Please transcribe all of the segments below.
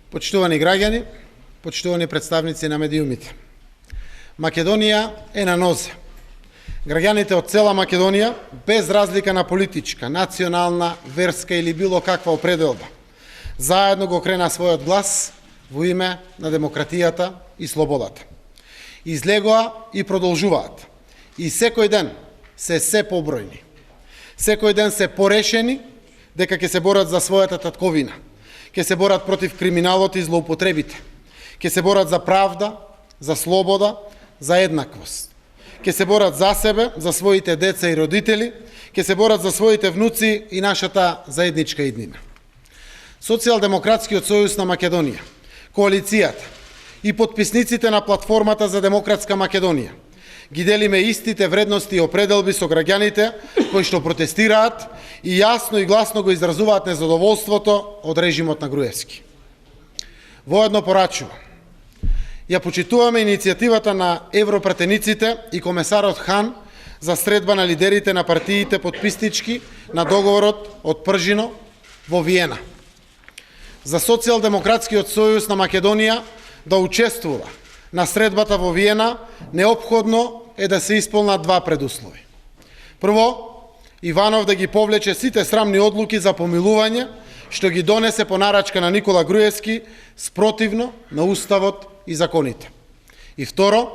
Почитувани граѓани, почитувани представници на медиумите. Македонија е на нозе. Граѓаните од цела Македонија, без разлика на политичка, национална, верска или било каква определба, заедно го крена својот глас во име на демократијата и слободата. Излегоа и продолжуваат. И секој ден се побројни. Секој ден се порешени дека ќе се борат за својата татковина, ќе се борат против криминалот и злоупотребите, ќе се борат за правда, за слобода, за еднаквост. Ќе се борат за себе, за своите деца и родители, ќе се борат за своите внуци и нашата заедничка иднина. Социјалдемократскиот сојуз на Македонија, коалицијата и потписниците на платформата за демократска Македонија ги делиме истите вредности и определби со граѓаните кои што протестираат и јасно и гласно го изразуваат незадоволството од режимот на Груевски. Воедно порачува: ја почитуваме иницијативата на европратениците и комесарот Хан за средба на лидерите на партиите потписнички на договорот од Пржино во Виена. За Социјалдемократскиот сојуз на Македонија да учествува на средбата во Виена, неопходно е да се исполнат два предуслови. Прво, Иванов да ги повлече сите срамни одлуки за помилување, што ги донесе по нарачка на Никола Груевски, спротивно на Уставот и законите. И второ,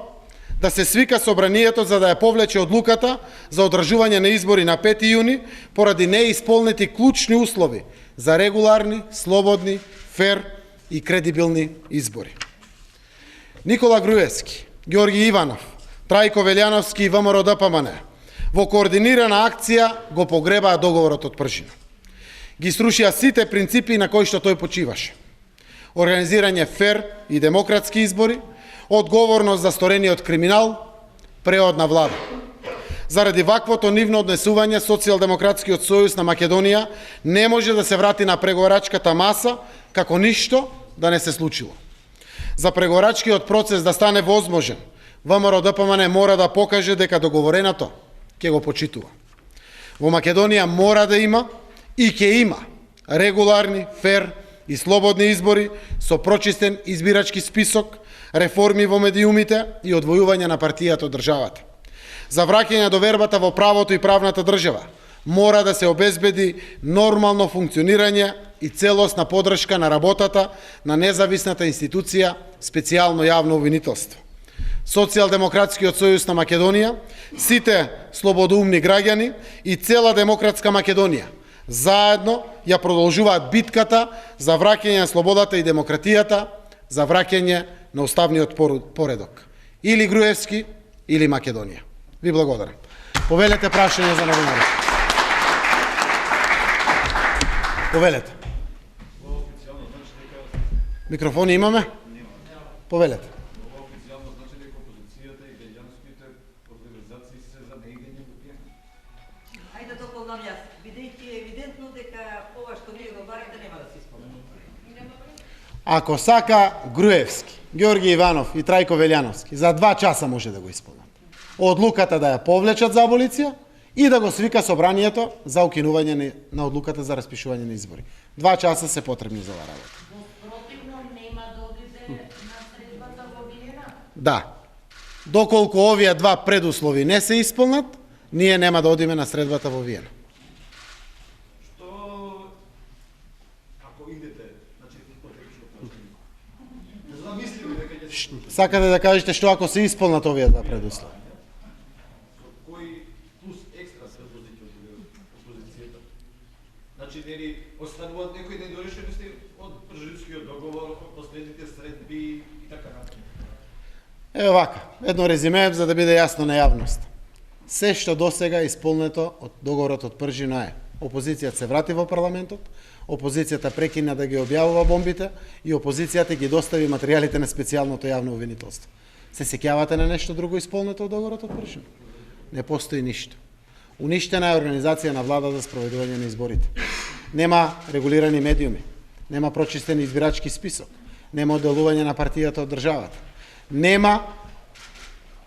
да се свика собранието за да ја повлече одлуката за одржување на избори на 5 јуни поради неисполнети клучни услови за регуларни, слободни, фер и кредибилни избори. Никола Груевски, Георги Иванов, Трајко Велјановски и ВМРО ДПМН во координирана акција го погребаа договорот од Пржино. Ги срушија сите принципи на кои што тој почиваше. Организирање фер и демократски избори, одговорност за сторениот криминал, преодна влада. Заради ваквото нивно однесување, Социјалдемократскиот сојуз на Македонија не може да се врати на преговарачката маса како ништо да не се случило. За преговарачкиот процес да стане возможен, ВМРО ДПМН мора да покаже дека договореното ќе го почитува. Во Македонија мора да има и ќе има регуларни, фер и слободни избори со прочистен избирачки список, реформи во медиумите и одвојување на партијата од државата. За враќање довербата во правото и правната држава мора да се обезбеди нормално функционирање и целосна поддршка на работата на независната институција специјално јавно обвинителство. Социјалдемократскиот сојуз на Македонија, сите слободоумни граѓани и цела демократска Македонија заедно ја продолжуваат битката за враќање на слободата и демократијата, за враќање на уставниот поредок. Или Груевски, или Македонија. Ви благодарам. Повелете прашање за новинарите. Повелете. Микрофони имаме? Повелете. Ајде да дополнам јас, бидејќи е евидентно дека ова што вие го барате нема да се исполни. Ако сака Груевски, Георги Иванов и Трајко Велјановски, за 2 часа може да го исполнат. Одлуката да ја повлечат за аболиција и да го свика собранието за укинување на одлуката за распишување на избори. 2 часа се потребни за оваа работа. Противно нема да одиде на средбата во Виена? Да. Доколку овие два предуслови не се исполнат, ние нема да одиме на средбата во Виена. Што ако идете, значи потекшо прашање. За да мислиме дека ќе се Сакате да кажете што ако се исполнат овие два предуслови? кои плюс екстра се возите од опозицијата. Значи нели остануваат некои недорешености од Пржинскиот договор, од последните средби и така натаму. Ево вака, едно резиме за да биде јасно на јавност. Се што досега е исполнето од договорот од Пржино е: опозицијата се врати во парламентот, опозицијата прекина да ги објавува бомбите и опозицијата ги достави материјалите на специјалното јавно обвинителство. Се сеќавате на нешто друго исполнето од договорот од Пржино? Не постои ништо. Уништена е организација на влада за спроведување на изборите. Нема регулирани медиуми, нема прочистен избирачки список, нема одделување на партијата од државата. Нема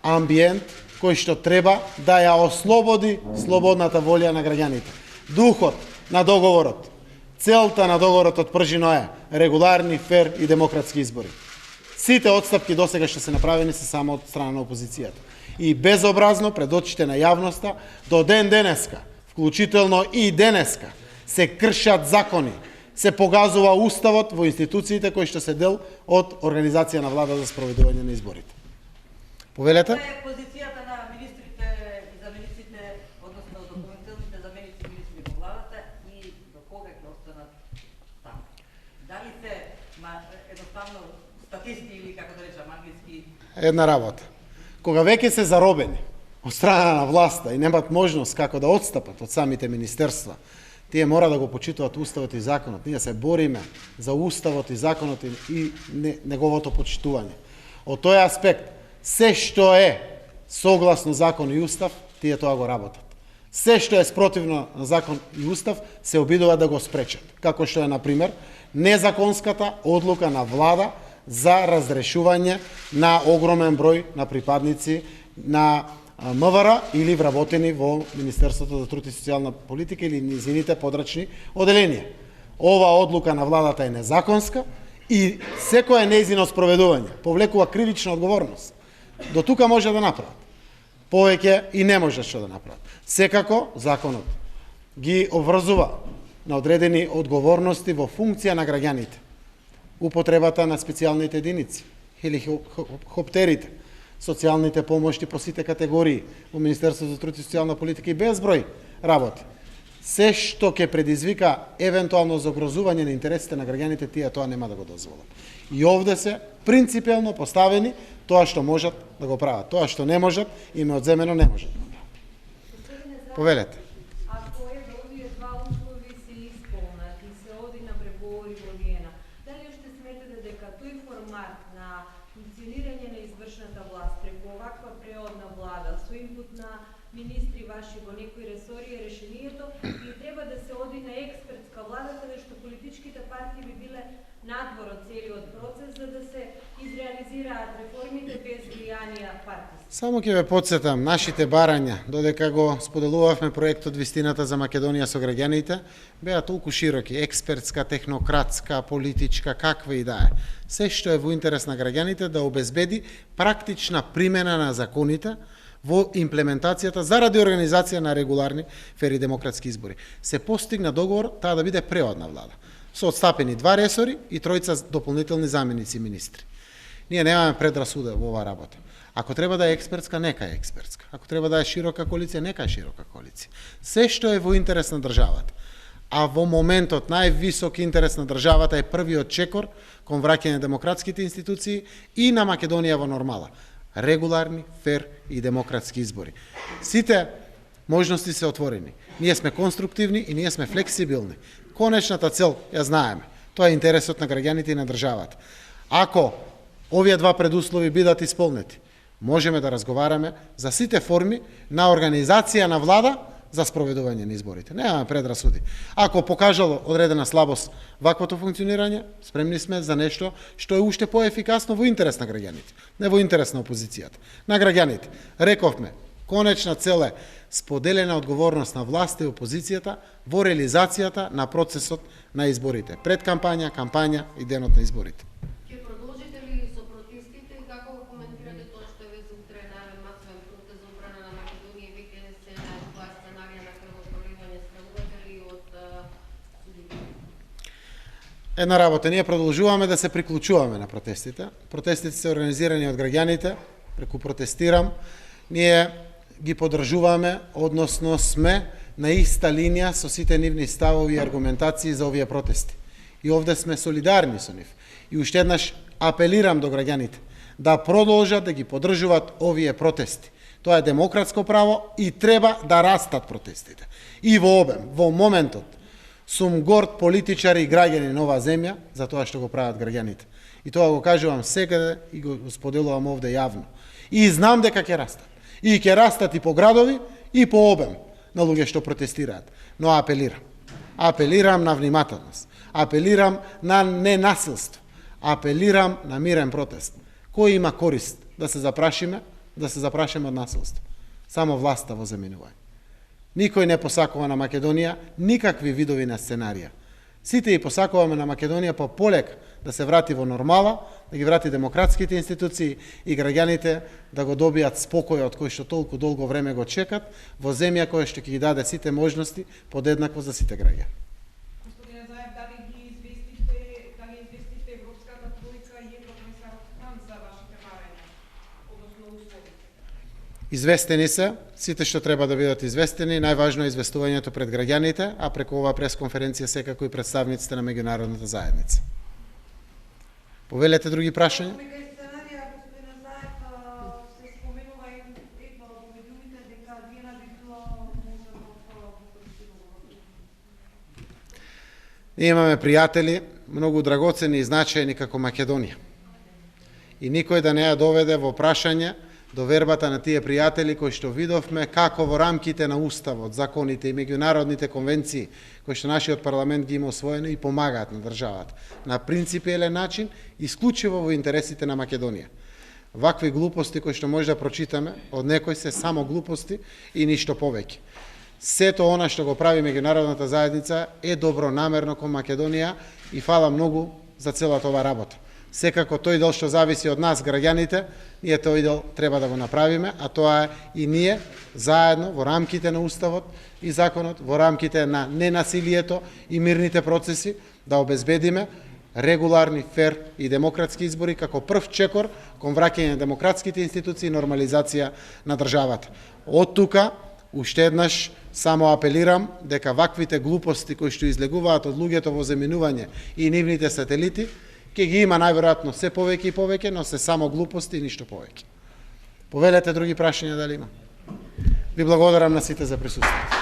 амбиент кој што треба да ја ослободи слободната волја на граѓаните. Духот на договорот Целта на договорот од 1 ноември е регуларни, фер и демократски избори. Сите отстапки досега што се направени се само од страна на опозицијата. И безобразно пред очите на јавноста до ден денеска, вклучително и денеска, се кршат закони, се погазува уставот во институциите кои што се дел од организација на влада за спроведување на изборите. Повелете? Која е позицијата на министрите и замениците, односно дополнителните заменици министри во владата и до кога ќе останат таму? Дали се едноставно статисти или како да речам англиски? Една работа. Кога веќе се заробени од страна на власта и немаат можност како да отстапат од самите министерства, тие мора да го почитуваат уставот и законот. Ние се бориме за уставот и законот и неговото почитување. Од тој аспект, се што е согласно закон и устав, тие тоа го работат. Се што е спротивно на закон и устав, се обидуваат да го спречат. Како што е, например, незаконската одлука на влада за разрешување на огромен број на припадници на МВР или вработени во Министерството за труд и социјална политика или низините подрачни оделенија. Ова одлука на владата е незаконска и секое нејзино спроведување повлекува кривична одговорност. До тука може да направат. Повеќе и не може што да направат. Секако законот ги обврзува на одредени одговорности во функција на граѓаните. Употребата на специјалните единици, хеликоптерите, социјалните помошти по сите категории во Министерството за труд и социјална политика и безброј работи. Се што ќе предизвика евентуално загрозување на интересите на граѓаните, тие тоа нема да го дозволат. И овде се принципиелно поставени тоа што можат да го прават. Тоа што не можат, им е одземено, не можат да го прават. Повелете. Ако еве овие два услови се исполнат и се оди на преговори во Виена, дали ще сметате дека тој формат на функционирање на извршната власт преку оваква преодна влада со инпут на министри ваши во некои ресори е решението и треба да се оди на експертска влада каде што политичките партии би биле надвор од целиот процес за да се изреализираат реформите без влијанија партиски? Само ќе ве потсетам, нашите барања, додека го споделувавме проектот Вистината за Македонија со граѓаните, беа толку широки, експертска, технократска, политичка, каква и да е. Се што е во интерес на граѓаните да обезбеди практична примена на законите во имплементацијата заради организација на регуларни, фери демократски избори. Се постигна договор таа да биде преодна влада, со отстапени 2 ресори и 3 дополнителни заменици министри. Ние немаме предрасуда во оваа работа. Ако треба да е експертска, нека е експертска. Ако треба да е широка коалиција, нека е широка коалиција. Се што е во интерес на државата. А во моментот највисок интерес на државата е првиот чекор кон враќање на демократските институции и на Македонија во нормала. Регуларни, фер и демократски избори. Сите можности се отворени. Ние сме конструктивни и ние сме флексибилни. Конечната цел ја знаеме. Тоа е интересот на граѓаните и на државата. Ако овие два предуслови бидат исполнети, можеме да разговараме за сите форми на организација на влада за спроведување на изборите. Немаме предрасуди. Ако покажало одредена слабост ваквото функционирање, спремни сме за нешто што е уште поефикасно во интерес на граѓаните, не во интерес на опозицијата. На граѓаните. Рековме, конечна цел е споделена одговорност на власта и опозицијата во реализацијата на процесот на изборите. Пред кампања, кампања и денот на изборите. Ќе продолжите ли со протестите и како го коментирате тоа што е утре најавен масовен протест за одбрана на Македонија и веќе се најдува сценарија на крвопроливање, стравувате ли од судите? Една работа, ние продолжуваме да се приклучуваме на протестите. Протестите се организирани од граѓаните, преку протестирам. Ние ги поддржуваме, односно сме на иста линија со сите нивни ставови и аргументации за овие протести. И овде сме солидарни со нив. И уште еднаш апелирам до граѓаните да продолжат да ги поддржуваат овие протести. Тоа е демократско право и треба да растат протестите. И во обем, во моментот, сум горд политичари и граѓани на оваа земја за тоа што го прават граѓаните. И тоа го кажувам секаде и го споделувам овде јавно. И знам дека ќе растат. И ќе растат и по градови, и по обем на луѓе што протестираат. Но апелирам. Апелирам на внимателност. Апелирам на ненасилство. Апелирам на мирен протест. Кој има корист да се запрашиме од насилство? Само власта во заминување. Никој не посакува на Македонија никакви видови на сценарија. Сите и посакуваме на Македонија полека да се врати во нормала, да ги врати демократските институции и граѓаните да го добијат спокојот кој што толку долго време го чекат во земја која што ќе ги даде сите можности подеднакво за сите граѓани. Господине Заев, дали известите Европската тройка и Еврокомисарот Хан за вашите барања, односно условите? Известени се, сите што треба да бидат известени, најважно е известувањето пред граѓаните, а преку оваа пресконференција секако и представниците на меѓународната заедница. Повелете други прашања? Мега сценарија, господине Заев, се споменува едно во медиумите дека Виена би била можено во Ние имаме пријатели, многу драгоцени и значајни како Македонија. И никој да не ја доведе во прашање довербата на тие пријатели кои што видовме како во рамките на Уставот, законите и меѓународните конвенции кои што нашиот парламент ги има освоено и помагаат на државата на принципиелен начин, исклучиво во интересите на Македонија. Вакви глупости кои што може да прочитаме од некој се само глупости и ништо повеќе. Сето она што го прави меѓународната заедница е добронамерно кон Македонија и фала многу за целата ова работа. Секако тој дел што зависи од нас, граѓаните, ние тој дел треба да го направиме, а тоа е и ние заедно во рамките на Уставот и законот, во рамките на ненасилието и мирните процеси да обезбедиме регуларни, фер и демократски избори како прв чекор кон враќање на демократските институции и нормализација на државата. Од тука, уште еднаш само апелирам дека ваквите глупости кои што излегуваат од луѓето во земјинување и нивните сателити ќе ги има најверојатно се повеќе и повеќе, но се само глупости и ништо повеќе. Повелете други прашања дали има. Ви благодарам на сите за присуствието.